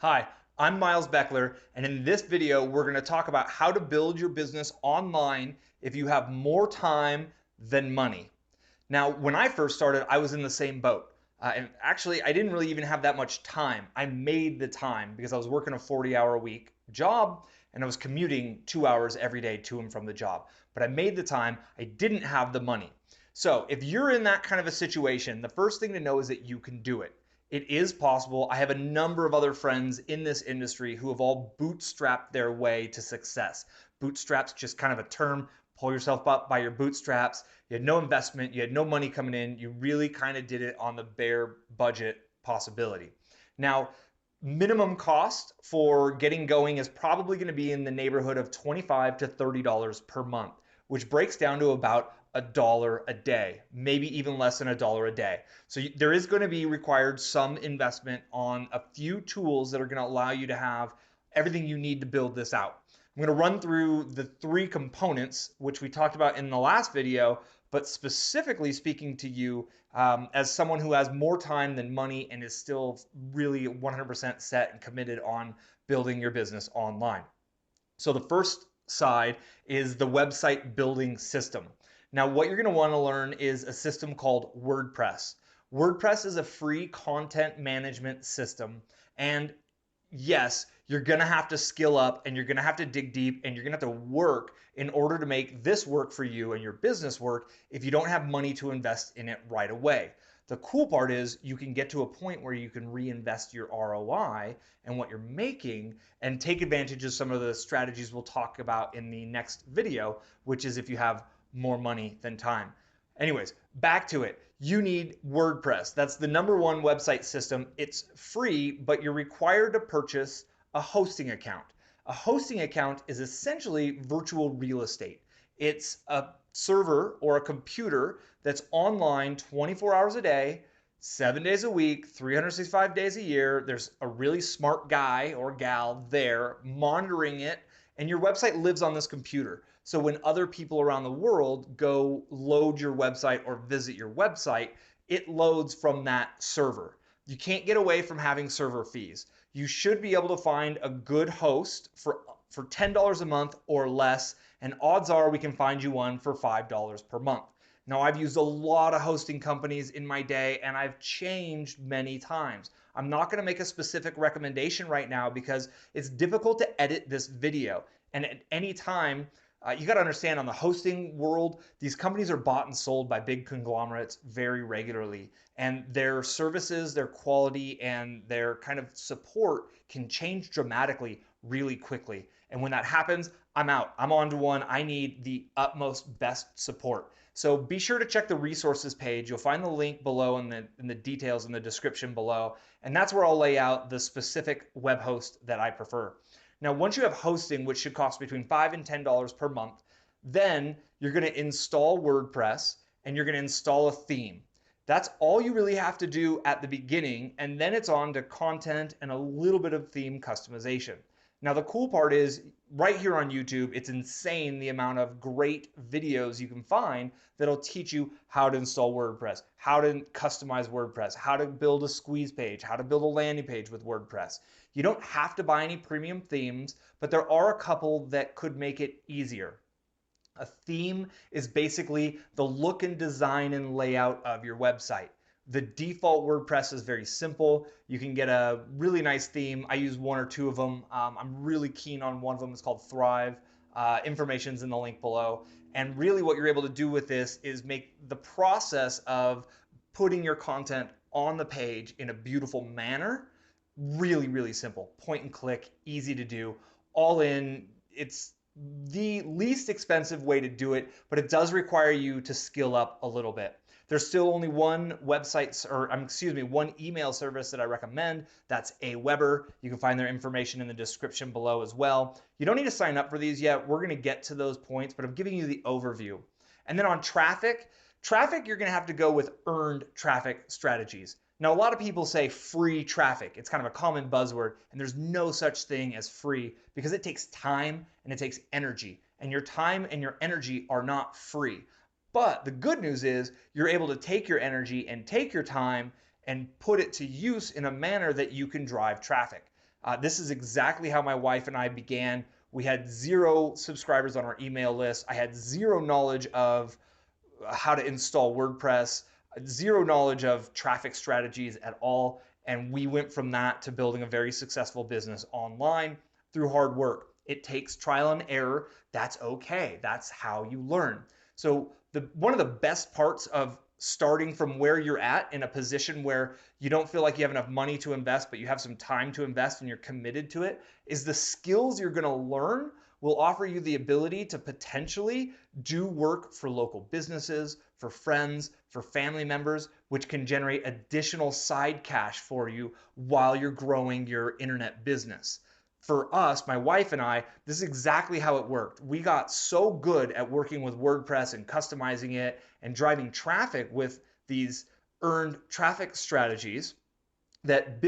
Hi, I'm Miles Beckler, and in this video, we're going to talk about how to build your business online if you have more time than money. Now, when I first started, I was in the same boat. And actually, I didn't really even have that much time. I made the time because I was working a 40-hour-a-week job and I was commuting 2 hours every day to and from the job. But I made the time, I didn't have the money. So if you're in that kind of a situation, the first thing to know is that you can do it. It is possible. I have a number of other friends in this industry who have all bootstrapped their way to success. Bootstraps just kind of a term. Pull yourself up by your bootstraps. You had no investment, you had no money coming in. You really kind of did it on the bare budget possibility. Now, minimum cost for getting going is probably going to be in the neighborhood of $25 to $30 per month, which breaks down to about $1 a day, maybe even less than $1 a day. So there is going to be required some investment on a few tools that are going to allow you to have everything you need to build this out. I'm going to run through the three components, which we talked about in the last video, but specifically speaking to you as someone who has more time than money and is still really 100% set and committed on building your business online. So the first side is the website building system. Now, what you're going to want to learn is a system called WordPress. WordPress is a free content management system, and yes, you're going to have to skill up and you're going to have to dig deep and you're going to have to work in order to make this work for you and your business work if you don't have money to invest in it right away. The cool part is you can get to a point where you can reinvest your ROI and what you're making and take advantage of some of the strategies we'll talk about in the next video, which is if you have more money than time. Anyways, back to it. You need WordPress. That's the #1 website system. It's free, but you're required to purchase a hosting account. A hosting account is essentially virtual real estate. It's a server or a computer that's online 24 hours a day, 7 days a week, 365 days a year. There's a really smart guy or gal there monitoring it, and your website lives on this computer. So when other people around the world go load your website or visit your website, it loads from that server. You can't get away from having server fees. You should be able to find a good host for $10 a month or less, and odds are we can find you one for $5 per month. Now, I've used a lot of hosting companies in my day, and I've changed many times. I'm not going to make a specific recommendation right now because it's difficult to edit this video. And at any time, you got to understand, on the hosting world, these companies are bought and sold by big conglomerates very regularly, and their services, their quality, and their kind of support can change dramatically really quickly. And when that happens, I'm out. I'm on to one. I need the utmost best support. So be sure to check the resources page. You'll find the link below in the details in the description below, and that's where I'll lay out the specific web host that I prefer. Now, once you have hosting, which should cost between $5 and $10 per month, then you're going to install WordPress and you're going to install a theme. That's all you really have to do at the beginning, and then it's on to content and a little bit of theme customization. Now, the cool part is right here on YouTube, it's insane the amount of great videos you can find that'll teach you how to install WordPress, how to customize WordPress, how to build a squeeze page, how to build a landing page with WordPress. You don't have to buy any premium themes, but there are a couple that could make it easier. A theme is basically the look and design and layout of your website. The default WordPress is very simple. You can get a really nice theme. I use one or two of them. I'm really keen on one of them. It's called Thrive. Information's in the link below. And really what you're able to do with this is make the process of putting your content on the page in a beautiful manner really, really simple. Point and click, easy to do, all in. It's the least expensive way to do it, but it does require you to skill up a little bit. There's still only one website, one email service that I recommend. That's Aweber. You can find their information in the description below as well. You don't need to sign up for these yet. We're going to get to those points, but I'm giving you the overview. And then on traffic, you're going to have to go with earned traffic strategies. Now, a lot of people say free traffic. It's kind of a common buzzword, and there's no such thing as free because it takes time and it takes energy, and your time and your energy are not free. But the good news is you're able to take your energy and take your time and put it to use in a manner that you can drive traffic. This is exactly how my wife and I began. We had 0 subscribers on our email list. I had 0 knowledge of how to install WordPress, 0 knowledge of traffic strategies at all. And we went from that to building a very successful business online through hard work. It takes trial and error. That's okay. That's how you learn. So one of the best parts of starting from where you're at in a position where you don't feel like you have enough money to invest, but you have some time to invest and you're committed to it, is the skills you're going to learn will offer you the ability to potentially do work for local businesses, for friends, for family members, which can generate additional side cash for you while you're growing your internet business. For us, my wife and I, this is exactly how it worked. We got so good at working with WordPress and customizing it and driving traffic with these earned traffic strategies that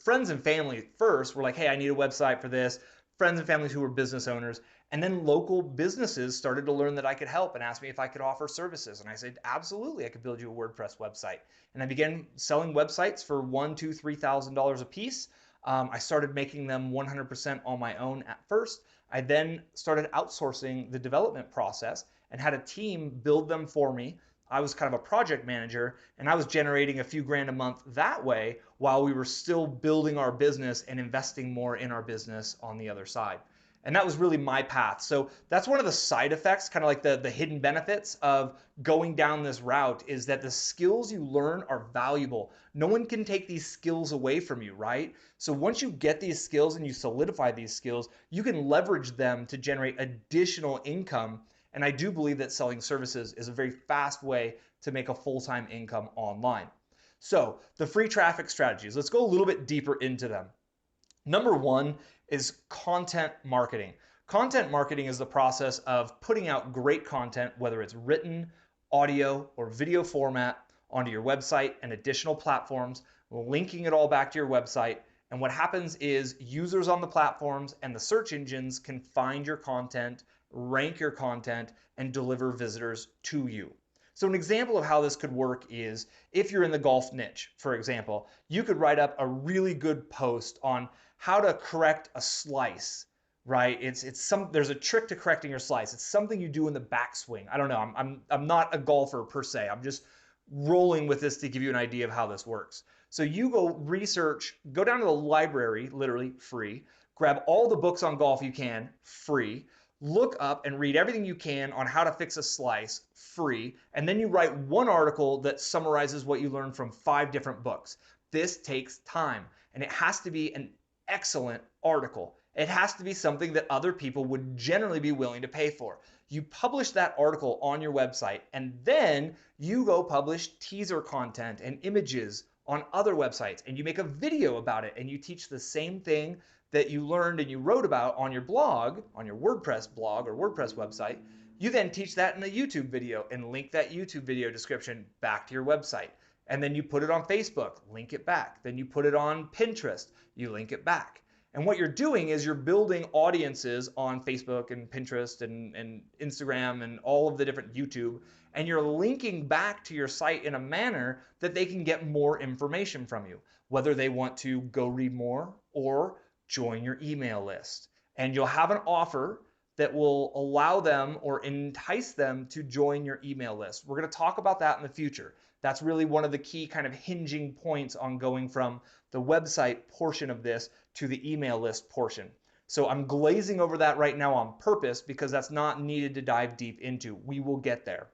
friends and family first were like, hey, I need a website for this. Friends and families who were business owners. And then local businesses started to learn that I could help and asked me if I could offer services. And I said, absolutely, I could build you a WordPress website. And I began selling websites for $1,000, $2,000, $3,000 a piece. I started making them 100% on my own at first. I then started outsourcing the development process and had a team build them for me. I was kind of a project manager and I was generating a few grand a month that way while we were still building our business and investing more in our business on the other side. And that was really my path. So that's one of the side effects, kind of like the hidden benefits of going down this route, is that the skills you learn are valuable. No one can take these skills away from you, right? So once you get these skills and you solidify these skills, you can leverage them to generate additional income. And I do believe that selling services is a very fast way to make a full-time income online. So the free traffic strategies, let's go a little bit deeper into them. Number one is content marketing. Content marketing is the process of putting out great content, whether it's written, audio, or video format, onto your website and additional platforms, linking it all back to your website. And what happens is users on the platforms and the search engines can find your content, rank your content, and deliver visitors to you. So an example of how this could work is if you're in the golf niche, for example, you could write up a really good post on how to correct a slice, right? There's a trick to correcting your slice. It's something you do in the backswing. I don't know. I'm not a golfer per se. I'm just rolling with this to give you an idea of how this works. So you go research, go down to the library, literally free, grab all the books on golf you can, free, look up and read everything you can on how to fix a slice, free, and then you write one article that summarizes what you learned from 5 different books. This takes time, and it has to be an excellent article. It has to be something that other people would generally be willing to pay for. You publish that article on your website, and then you go publish teaser content and images on other websites, and you make a video about it, and you teach the same thing that you learned and you wrote about on your blog, on your WordPress blog or WordPress website. You then teach that in a YouTube video and link that YouTube video description back to your website. And then you put it on Facebook, link it back. Then you put it on Pinterest, you link it back. And what you're doing is you're building audiences on Facebook and Pinterest and Instagram and all of the different YouTube, and you're linking back to your site in a manner that they can get more information from you, whether they want to go read more or join your email list. And you'll have an offer that will allow them or entice them to join your email list. We're going to talk about that in the future. That's really one of the key kind of hinging points on going from the website portion of this to the email list portion. So I'm glazing over that right now on purpose because that's not needed to dive deep into. We will get there.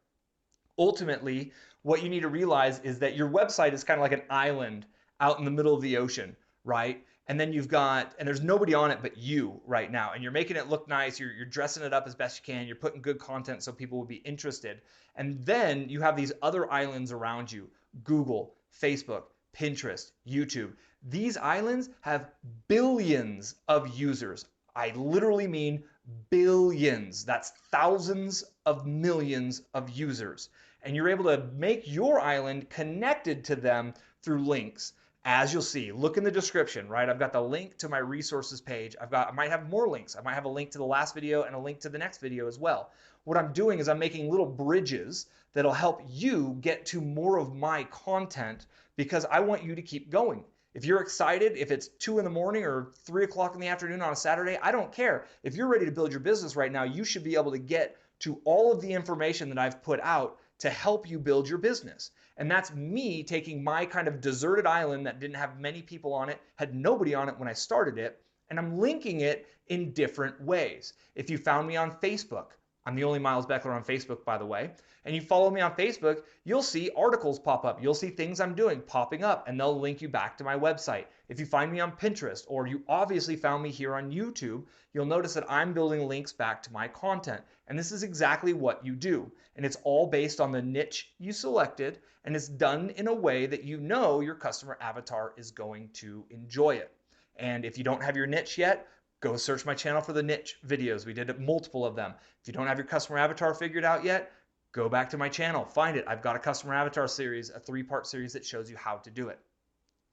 Ultimately, what you need to realize is that your website is kind of like an island out in the middle of the ocean, right? And then there's nobody on it but you right now. And you're making it look nice. You're dressing it up as best you can. You're putting good content so people will be interested. And then you have these other islands around you: Google, Facebook, Pinterest, YouTube. These islands have billions of users. I literally mean billions. That's thousands of millions of users. And you're able to make your island connected to them through links. As you'll see, look in the description, right? I've got the link to my resources page. I might have more links. I might have a link to the last video and a link to the next video as well. What I'm doing is I'm making little bridges that'll help you get to more of my content because I want you to keep going. If you're excited, if it's 2 in the morning or 3 o'clock in the afternoon on a Saturday, I don't care. If you're ready to build your business right now, you should be able to get to all of the information that I've put out to help you build your business. And that's me taking my kind of deserted island that didn't have many people on it, had nobody on it when I started it, and I'm linking it in different ways. If you found me on Facebook, I'm the only Miles Beckler on Facebook, by the way, and you follow me on Facebook, you'll see articles pop up. You'll see things I'm doing popping up, and they'll link you back to my website. If you find me on Pinterest, or you obviously found me here on YouTube, you'll notice that I'm building links back to my content. And this is exactly what you do. And it's all based on the niche you selected, and it's done in a way that you know your customer avatar is going to enjoy it. And if you don't have your niche yet, go search my channel for the niche videos. We did multiple of them. If you don't have your customer avatar figured out yet, go back to my channel, find it. I've got a customer avatar series, a 3-part series that shows you how to do it.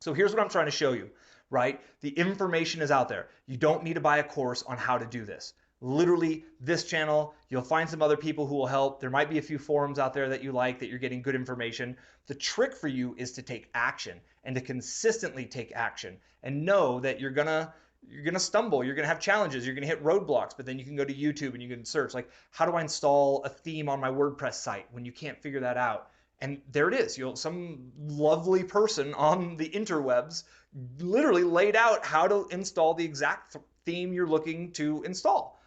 So here's what I'm trying to show you, right? The information is out there. You don't need to buy a course on how to do this. Literally, this channel, you'll find some other people who will help. There might be a few forums out there that you like, that you're getting good information. The trick for you is to take action and to consistently take action and know that you're gonna stumble, you're gonna have challenges, you're gonna hit roadblocks, but then you can go to YouTube and you can search, like, how do I install a theme on my WordPress site when you can't figure that out? And there it is. Some lovely person on the interwebs literally laid out how to install the exact theme you're looking to install.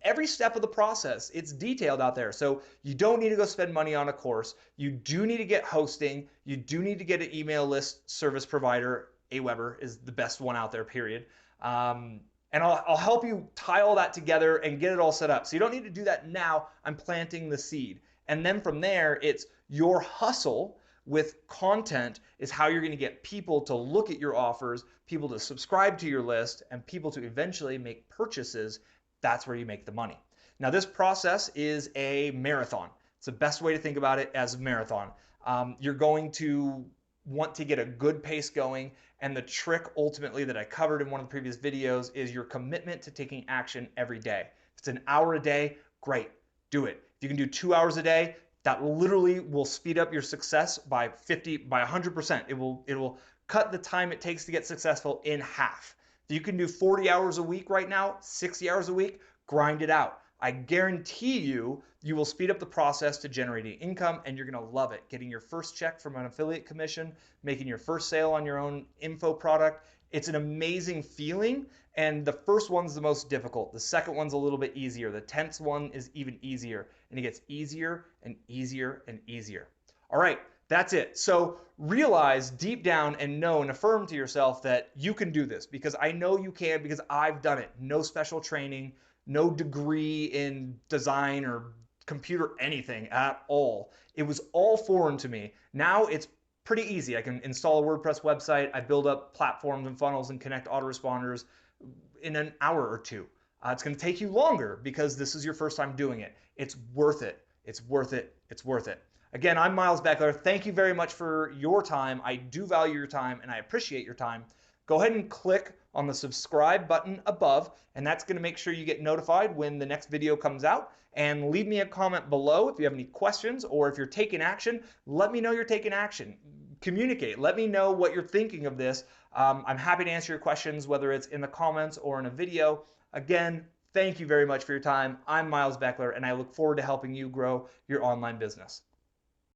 Every step of the process, it's detailed out there. So you don't need to go spend money on a course. You do need to get hosting. You do need to get an email list service provider. Aweber is the best one out there, period. And I'll help you tie all that together and get it all set up. So you don't need to do that now. I'm planting the seed. And then from there, it's your hustle with content is how you're going to get people to look at your offers, people to subscribe to your list, and people to eventually make purchases. That's where you make the money. Now, this process is a marathon. It's the best way to think about it, as a marathon. You're going to want to get a good pace going, and the trick ultimately that I covered in one of the previous videos is your commitment to taking action every day. If it's an hour a day, great, do it. If you can do 2 hours a day, that literally will speed up your success by 100%. It will cut the time it takes to get successful in half. If you can do 40 hours a week right now, 60 hours a week, grind it out. I guarantee you, you will speed up the process to generating income, and you're going to love it. Getting your first check from an affiliate commission, making your first sale on your own info product. It's an amazing feeling, and the first one's the most difficult. The second one's a little bit easier. The 10th one is even easier, and it gets easier and easier and easier. All right, that's it. So realize deep down and know and affirm to yourself that you can do this, because I know you can, because I've done it. No special training, no degree in design or computer anything at all. It was all foreign to me. Now it's pretty easy. I can install a WordPress website. I build up platforms and funnels and connect autoresponders in an hour or two. It's going to take you longer because this is your first time doing it. It's worth it. It's worth it. It's worth it. Again, I'm Miles Beckler. Thank you very much for your time. I do value your time, and I appreciate your time. Go ahead and click on the subscribe button above, and that's going to make sure you get notified when the next video comes out. And leave me a comment below if you have any questions, or if you're taking action, let me know you're taking action. Communicate. Let me know what you're thinking of this. I'm happy to answer your questions, whether it's in the comments or in a video. Again, thank you very much for your time. I'm Miles Beckler, and I look forward to helping you grow your online business.